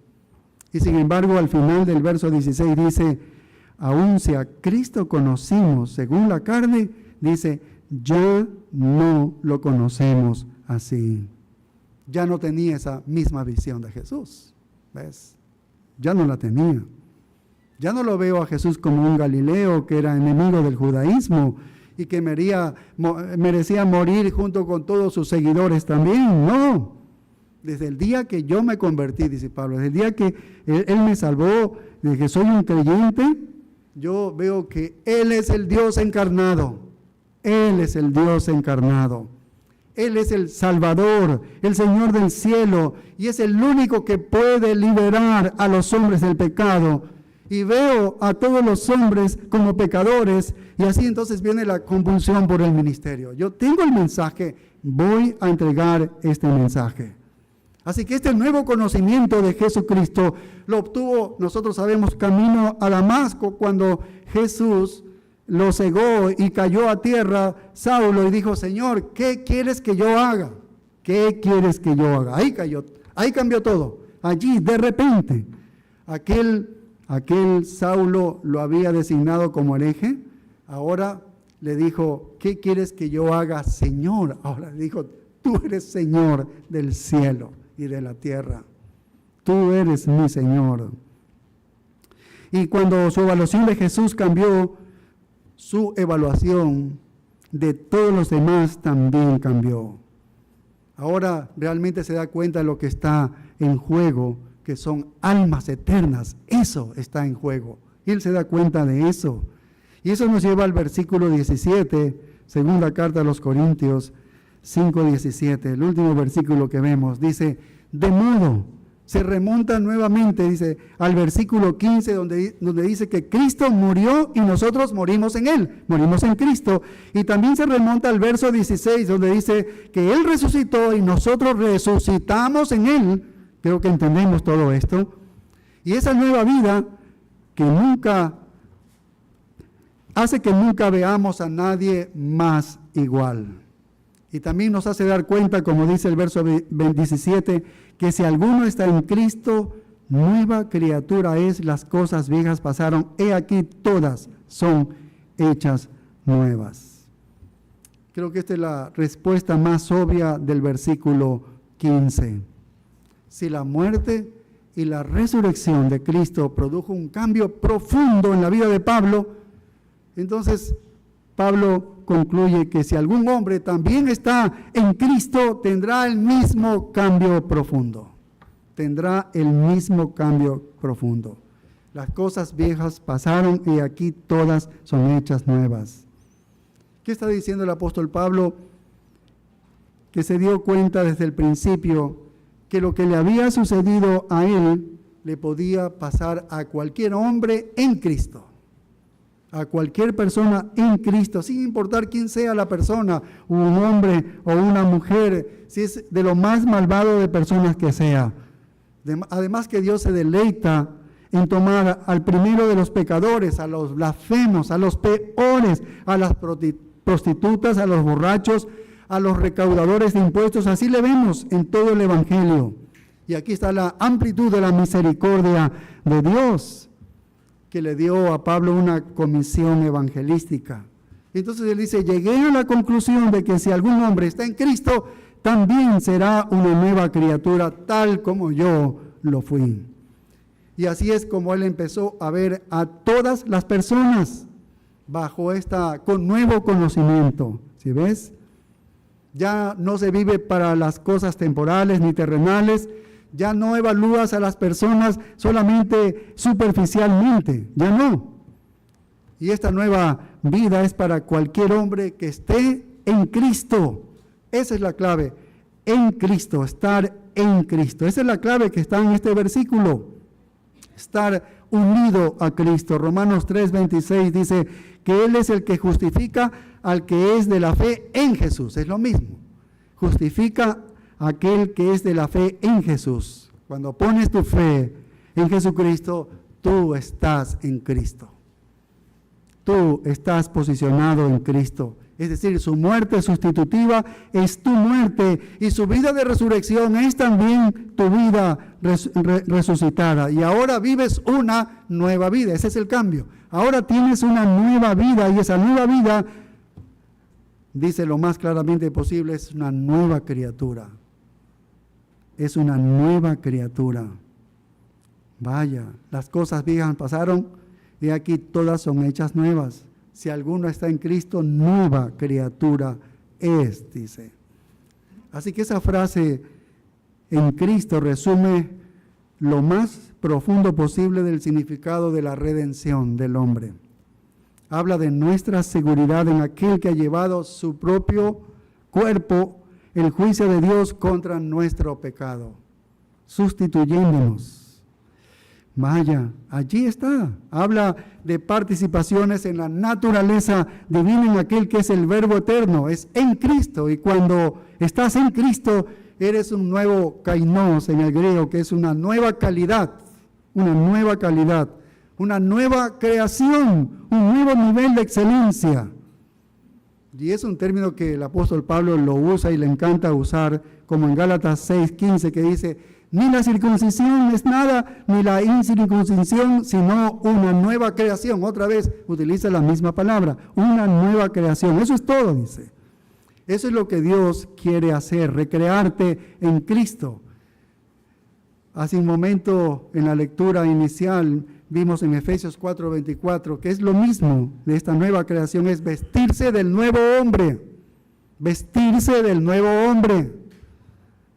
Y sin embargo, al final del verso 16 dice, aun si a Cristo conocimos según la carne, dice, ya no lo conocemos así. Ya no tenía esa misma visión de Jesús, ¿ves? Ya no la tenía. Ya no lo veo a Jesús como un Galileo que era enemigo del judaísmo y que merecía morir junto con todos sus seguidores también. No. Desde el día que yo me convertí, dice Pablo, desde el día que Él me salvó, desde que soy un creyente, yo veo que Él es el Dios encarnado. Él es el Dios encarnado. Él es el Salvador, el Señor del cielo, y es el único que puede liberar a los hombres del pecado y veo a todos los hombres como pecadores, y así entonces viene la compulsión por el ministerio. Yo tengo el mensaje, voy a entregar este mensaje. Así que este nuevo conocimiento de Jesucristo lo obtuvo, nosotros sabemos, camino a Damasco, cuando Jesús lo cegó y cayó a tierra Saulo y dijo: Señor, ¿qué quieres que yo haga? ¿Qué quieres que yo haga? Ahí cayó, ahí cambió todo. Allí, de repente, aquel Saulo lo había designado como hereje, ahora le dijo: ¿qué quieres que yo haga, Señor? Ahora le dijo: tú eres Señor del cielo y de la tierra. Tú eres mi Señor. Y cuando su evaluación de Jesús cambió, su evaluación de todos los demás también cambió. Ahora realmente se da cuenta de lo que está en juego, que son almas eternas. Eso está en juego. Él se da cuenta de eso. Y eso nos lleva al versículo 17, segunda carta a los Corintios 5:17, el último versículo que vemos. Dice: de modo, se remonta nuevamente, dice, al versículo 15, donde dice que Cristo murió y nosotros morimos en Él, morimos en Cristo. Y también se remonta al verso 16, donde dice que Él resucitó y nosotros resucitamos en Él. Creo que entendemos todo esto. Y esa nueva vida que hace que nunca veamos a nadie más igual. Y también nos hace dar cuenta, como dice el verso 17, que si alguno está en Cristo, nueva criatura es, las cosas viejas pasaron, he aquí todas son hechas nuevas. Creo que esta es la respuesta más obvia del versículo 15. Si la muerte y la resurrección de Cristo produjo un cambio profundo en la vida de Pablo, entonces Pablo concluye que si algún hombre también está en Cristo, tendrá el mismo cambio profundo. Tendrá el mismo cambio profundo. Las cosas viejas pasaron y aquí todas son hechas nuevas. ¿Qué está diciendo el apóstol Pablo? Que se dio cuenta desde el principio que lo que le había sucedido a él le podía pasar a cualquier hombre en Cristo. A cualquier persona en Cristo, sin importar quién sea la persona, un hombre o una mujer, si es de lo más malvado de personas que sea. Además que Dios se deleita en tomar al primero de los pecadores, a los blasfemos, a los peores, a las prostitutas, a los borrachos, a los recaudadores de impuestos. Así le vemos en todo el Evangelio. Y aquí está la amplitud de la misericordia de Dios, que le dio a Pablo una comisión evangelística. Entonces él dice: llegué a la conclusión de que si algún hombre está en Cristo, también será una nueva criatura, tal como yo lo fui. Y así es como él empezó a ver a todas las personas con nuevo conocimiento. ¿Sí ves? Ya no se vive para las cosas temporales ni terrenales. Ya no evalúas a las personas solamente superficialmente, ya no. Y esta nueva vida es para cualquier hombre que esté en Cristo. Esa es la clave, en Cristo, estar en Cristo. Esa es la clave que está en este versículo, estar unido a Cristo. Romanos 3:26 dice que Él es el que justifica al que es de la fe en Jesús. Es lo mismo, justifica aquel que es de la fe en Jesús. Cuando pones tu fe en Jesucristo, tú estás en Cristo. Tú estás posicionado en Cristo. Es decir, su muerte sustitutiva es tu muerte y su vida de resurrección es también tu vida resucitada. Y ahora vives una nueva vida. Ese es el cambio. Ahora tienes una nueva vida y esa nueva vida, dice lo más claramente posible, es una nueva criatura. Es una nueva criatura. Vaya, las cosas viejas pasaron y aquí todas son hechas nuevas. Si alguno está en Cristo, nueva criatura es, dice. Así que esa frase en Cristo resume lo más profundo posible del significado de la redención del hombre. Habla de nuestra seguridad en aquel que ha llevado su propio cuerpo el juicio de Dios contra nuestro pecado, sustituyéndonos. Vaya, allí está. Habla de participaciones en la naturaleza divina en aquel que es el Verbo eterno, es en Cristo. Y cuando estás en Cristo, eres un nuevo kainos en el griego, que es una nueva calidad, una nueva creación, un nuevo nivel de excelencia. Y es un término que el apóstol Pablo lo usa y le encanta usar, como en Gálatas 6:15, que dice: ni la circuncisión es nada, ni la incircuncisión, sino una nueva creación. Otra vez utiliza la misma palabra, una nueva creación. Eso es todo, dice. Eso es lo que Dios quiere hacer, recrearte en Cristo. Hace un momento en la lectura inicial vimos en Efesios 4:24 que es lo mismo de esta nueva creación, es vestirse del nuevo hombre,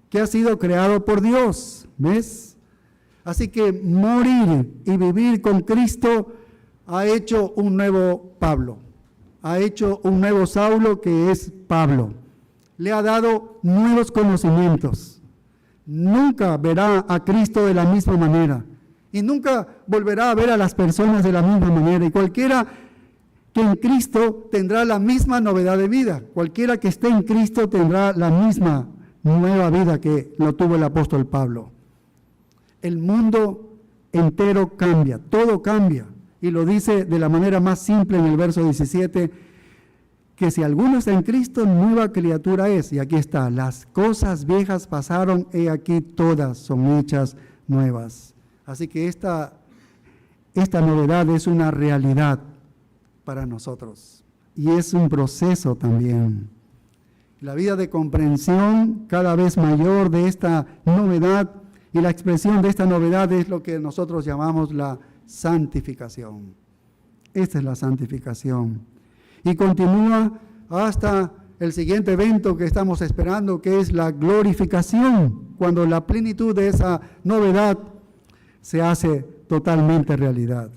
que ha sido creado por Dios, ¿ves? Así que morir y vivir con Cristo ha hecho un nuevo Pablo, ha hecho un nuevo Saulo que es Pablo. Le ha dado nuevos conocimientos. Nunca verá a Cristo de la misma manera y nunca volverá a ver a las personas de la misma manera. Y cualquiera que en Cristo tendrá la misma novedad de vida. Cualquiera que esté en Cristo tendrá la misma nueva vida que lo tuvo el apóstol Pablo. El mundo entero cambia, todo cambia, y lo dice de la manera más simple en el verso 17, que si alguno está en Cristo, nueva criatura es. Y aquí está: las cosas viejas pasaron, he aquí todas son hechas nuevas. Así que esta novedad es una realidad para nosotros, y es un proceso también. La vida de comprensión cada vez mayor de esta novedad, y la expresión de esta novedad es lo que nosotros llamamos la santificación. Esta es la santificación. Y continúa hasta el siguiente evento que estamos esperando, que es la glorificación, cuando la plenitud de esa novedad se hace totalmente realidad.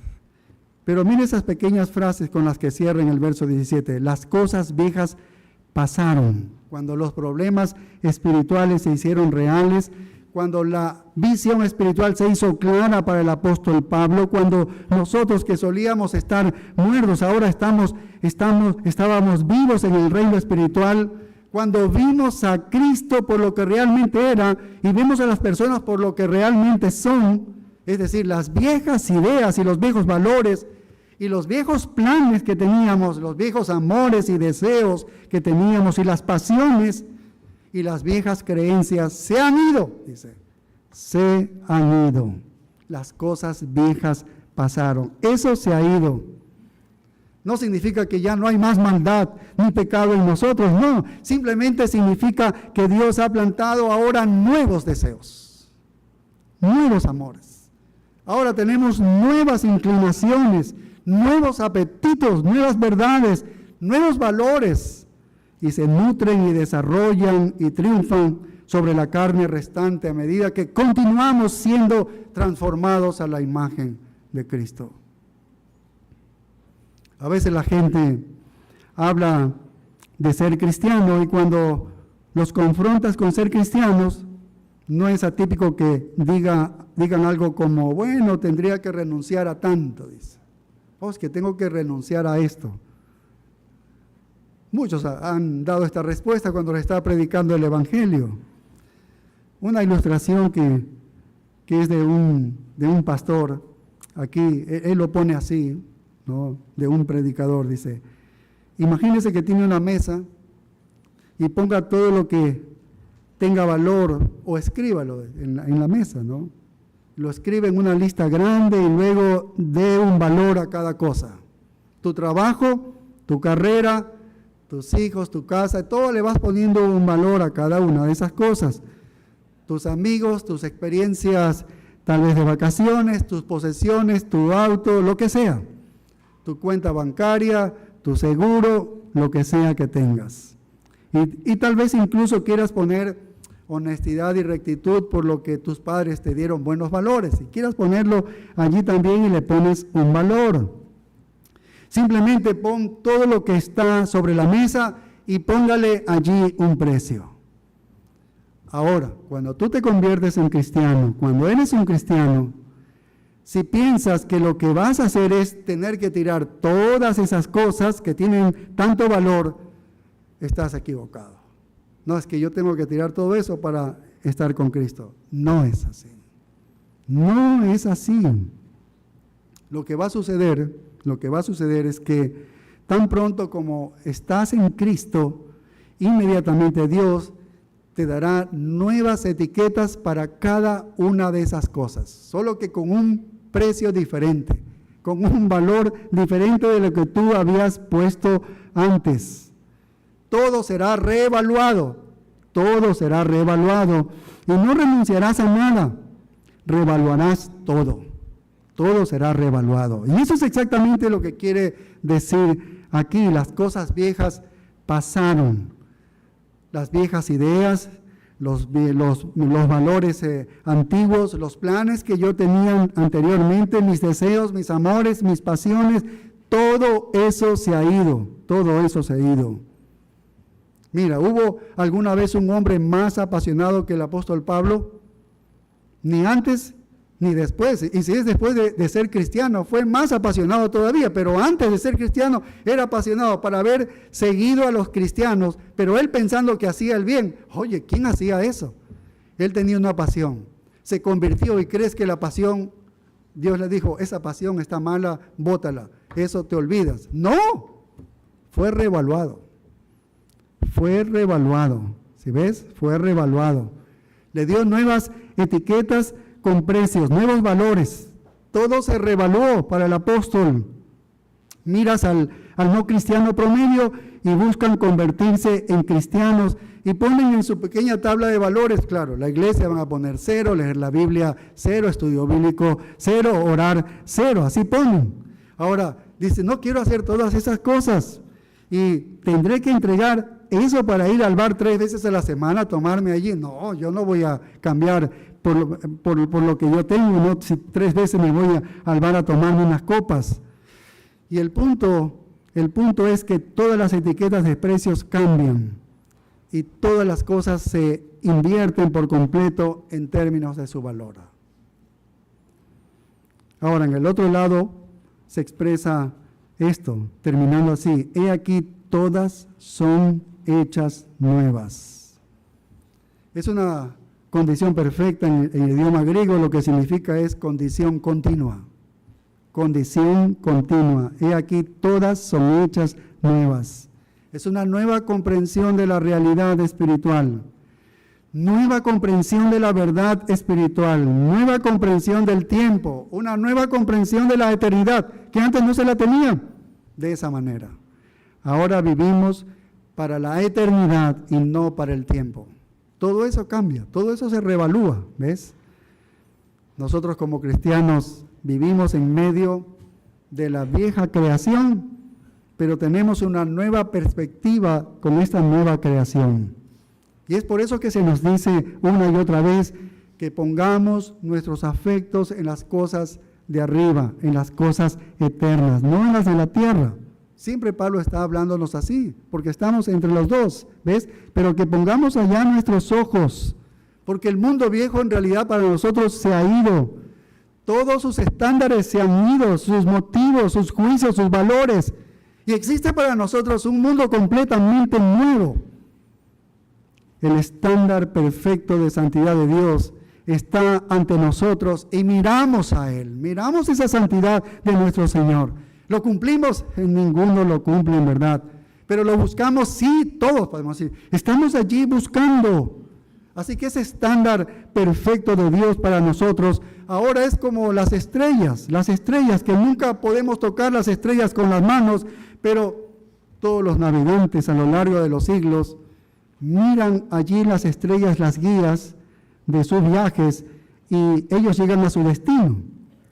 Pero mire esas pequeñas frases con las que cierra en el verso 17. Las cosas viejas pasaron, cuando los problemas espirituales se hicieron reales, cuando la visión espiritual se hizo clara para el apóstol Pablo, cuando nosotros que solíamos estar muertos, ahora estábamos vivos en el reino espiritual, cuando vimos a Cristo por lo que realmente era y vimos a las personas por lo que realmente son, es decir, las viejas ideas y los viejos valores y los viejos planes que teníamos, los viejos amores y deseos que teníamos y las pasiones y las viejas creencias se han ido, dice, se han ido. Las cosas viejas pasaron, eso se ha ido. No significa que ya no hay más maldad ni pecado en nosotros, no, simplemente significa que Dios ha plantado ahora nuevos deseos, nuevos amores. Ahora tenemos nuevas inclinaciones, nuevos apetitos, nuevas verdades, nuevos valores, y se nutren y desarrollan y triunfan sobre la carne restante a medida que continuamos siendo transformados a la imagen de Cristo. A veces la gente habla de ser cristiano y cuando los confrontas con ser cristianos, no es atípico que digan algo como, bueno, tendría que renunciar a tanto, dice. Es que tengo que renunciar a esto. Muchos han dado esta respuesta cuando les está predicando el Evangelio. Una ilustración que es de un pastor, aquí, él lo pone así, ¿no? De un predicador, dice, imagínese que tiene una mesa y ponga todo lo que tenga valor, o escríbalo en la mesa, ¿no? Lo escribe en una lista grande y luego dé un valor a cada cosa. Tu trabajo, tu carrera, tus hijos, tu casa, todo le vas poniendo un valor a cada una de esas cosas. Tus amigos, tus experiencias, tal vez de vacaciones, tus posesiones, tu auto, lo que sea. Tu cuenta bancaria, tu seguro, lo que sea que tengas. Y tal vez incluso quieras poner honestidad y rectitud por lo que tus padres te dieron buenos valores. Si quieras ponerlo allí también y le pones un valor. Simplemente pon todo lo que está sobre la mesa y póngale allí un precio. Ahora, cuando tú te conviertes en cristiano, cuando eres un cristiano, Si piensas que lo que vas a hacer es tener que tirar todas esas cosas que tienen tanto valor, estás equivocado. No es que yo tengo que tirar todo eso para estar con Cristo. No es así. No es así. Lo que va a suceder es que tan pronto como estás en Cristo, inmediatamente Dios te dará nuevas etiquetas para cada una de esas cosas, solo que con un precio diferente, con un valor diferente de lo que tú habías puesto antes. Todo será reevaluado y no renunciarás a nada, reevaluarás todo será reevaluado. Y eso es exactamente lo que quiere decir aquí. Las cosas viejas pasaron, las viejas ideas, los valores antiguos, los planes que yo tenía anteriormente, mis deseos, mis amores, mis pasiones, todo eso se ha ido. Mira, ¿hubo alguna vez un hombre más apasionado que el apóstol Pablo? Ni antes ni después. Y si es después de ser cristiano, fue más apasionado todavía, pero antes de ser cristiano era apasionado para haber seguido a los cristianos, pero él pensando que hacía el bien. Oye, ¿quién hacía eso? Él tenía una pasión, se convirtió y crees que la pasión, Dios le dijo, esa pasión está mala, bótala, eso te olvidas. No, fue reevaluado. ¿Sí ves? Fue reevaluado. Le dio nuevas etiquetas con precios, nuevos valores. Todo se reevaluó para el apóstol. Miras al no cristiano promedio y buscan convertirse en cristianos y ponen en su pequeña tabla de valores, claro, la iglesia van a poner 0, leer la Biblia 0, estudio bíblico 0, orar 0, así ponen. Ahora, dice, no quiero hacer todas esas cosas y tendré que entregar eso para ir al bar 3 veces a la semana, tomarme allí. No, yo no voy a cambiar por lo que yo tengo, no, si 3 veces me voy al bar a tomarme unas copas. Y el punto es que todas las etiquetas de precios cambian y todas las cosas se invierten por completo en términos de su valor. Ahora, en el otro lado se expresa esto, terminando así: he aquí, todas son hechas nuevas. Es una condición perfecta en el idioma griego, lo que significa es condición continua. Condición continua. He aquí, todas son hechas nuevas. Es una nueva comprensión de la realidad espiritual, nueva comprensión de la verdad espiritual, nueva comprensión del tiempo, una nueva comprensión de la eternidad, que antes no se la tenía de esa manera. Ahora vivimos para la eternidad y no para el tiempo. Todo eso cambia, todo eso se reevalúa, ¿ves? Nosotros como cristianos vivimos en medio de la vieja creación, pero tenemos una nueva perspectiva con esta nueva creación. Y es por eso que se nos dice una y otra vez que pongamos nuestros afectos en las cosas de arriba, en las cosas eternas, no en las de la tierra. Siempre Pablo está hablándonos así, porque estamos entre los dos, ¿ves? Pero que pongamos allá nuestros ojos, porque el mundo viejo en realidad para nosotros se ha ido. Todos sus estándares se han ido, sus motivos, sus juicios, sus valores. Y existe para nosotros un mundo completamente nuevo. El estándar perfecto de santidad de Dios está ante nosotros y miramos a Él, miramos esa santidad de nuestro Señor. ¿Lo cumplimos? Ninguno lo cumple en verdad. Pero lo buscamos, sí, todos podemos decir. Estamos allí buscando. Así que ese estándar perfecto de Dios para nosotros ahora es como las estrellas que nunca podemos tocar las estrellas con las manos, pero todos los navegantes a lo largo de los siglos miran allí las estrellas, las guías de sus viajes, y ellos llegan a su destino.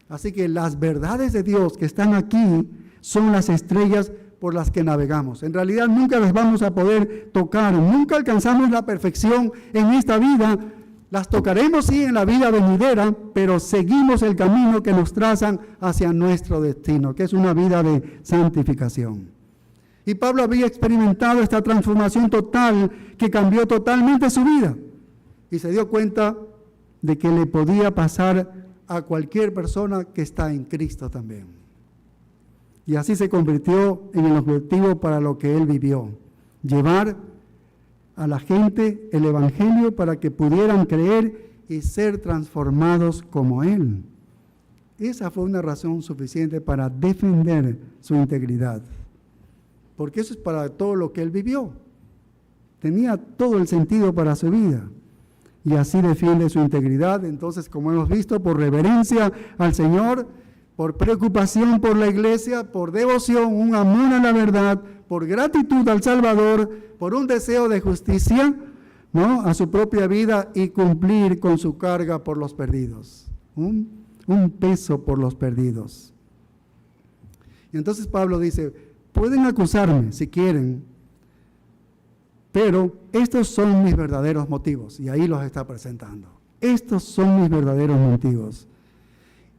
Así que las verdades de Dios que están aquí son las estrellas por las que navegamos. En realidad nunca las vamos a poder tocar, nunca alcanzamos la perfección en esta vida. Las tocaremos sí en la vida venidera, pero seguimos el camino que nos trazan hacia nuestro destino, que es una vida de santificación. Y Pablo había experimentado esta transformación total que cambió totalmente su vida. Y se dio cuenta de que le podía pasar a cualquier persona que está en Cristo también. Y así se convirtió en el objetivo para lo que él vivió, llevar a la gente el Evangelio para que pudieran creer y ser transformados como él. Esa fue una razón suficiente para defender su integridad, porque eso es para todo lo que él vivió. Tenía todo el sentido para su vida. Y así defiende su integridad. Entonces, como hemos visto, por reverencia al Señor, por preocupación por la iglesia, por devoción, un amor a la verdad, por gratitud al Salvador, por un deseo de justicia, ¿no?, a su propia vida y cumplir con su carga por los perdidos. Un peso por los perdidos. Y entonces Pablo dice, pueden acusarme si quieren, pero estos son mis verdaderos motivos, y ahí los está presentando. Estos son mis verdaderos motivos.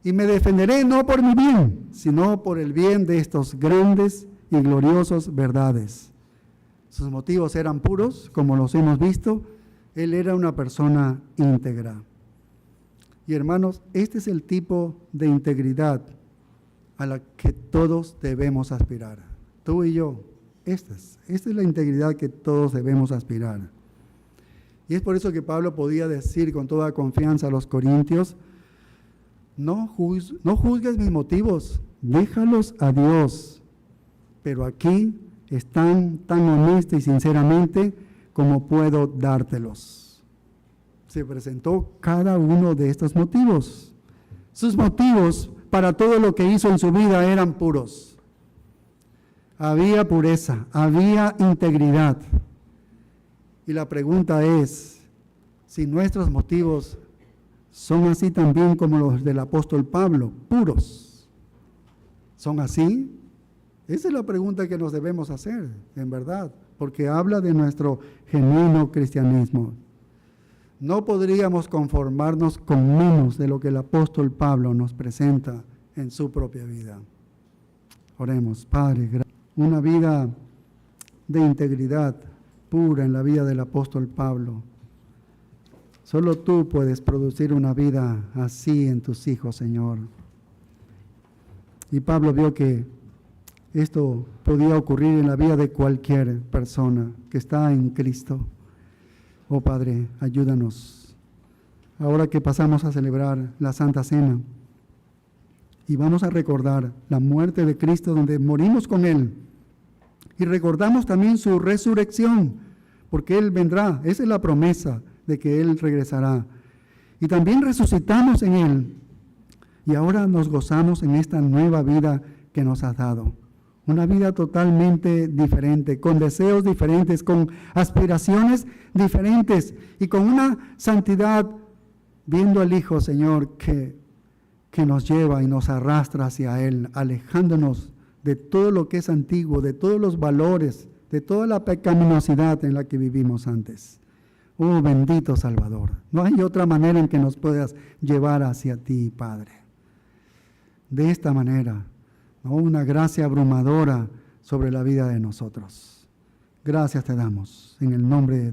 Y me defenderé no por mi bien, sino por el bien de estos grandes y gloriosos verdades. Sus motivos eran puros, como los hemos visto. Él era una persona íntegra. Y hermanos, este es el tipo de integridad a la que todos debemos aspirar. Tú y yo. Esta es la integridad que todos debemos aspirar. Y es por eso que Pablo podía decir con toda confianza a los corintios, no juzgues mis motivos, déjalos a Dios. Pero aquí están tan honesta y sinceramente como puedo dártelos. Se presentó cada uno de estos motivos. Sus motivos para todo lo que hizo en su vida eran puros. Había pureza, había integridad. Y la pregunta es, si nuestros motivos son así también como los del apóstol Pablo, puros, ¿son así? Esa es la pregunta que nos debemos hacer, en verdad, porque habla de nuestro genuino cristianismo. No podríamos conformarnos con menos de lo que el apóstol Pablo nos presenta en su propia vida. Oremos, Padre, gracias. Una vida de integridad pura en la vida del apóstol Pablo. Solo tú puedes producir una vida así en tus hijos, Señor. Y Pablo vio que esto podía ocurrir en la vida de cualquier persona que está en Cristo. Oh Padre, ayúdanos. Ahora que pasamos a celebrar la Santa Cena y vamos a recordar la muerte de Cristo donde morimos con Él y recordamos también su resurrección, porque Él vendrá. Esa es la promesa de que Él regresará. Y también resucitamos en Él y ahora nos gozamos en esta nueva vida que nos has dado. Una vida totalmente diferente, con deseos diferentes, con aspiraciones diferentes y con una santidad, viendo al Hijo, Señor, que nos lleva y nos arrastra hacia Él, alejándonos de todo lo que es antiguo, de todos los valores, de toda la pecaminosidad en la que vivimos antes. Oh, bendito Salvador. No hay otra manera en que nos puedas llevar hacia ti, Padre. De esta manera, ¿no? Una gracia abrumadora sobre la vida de nosotros. Gracias te damos en el nombre de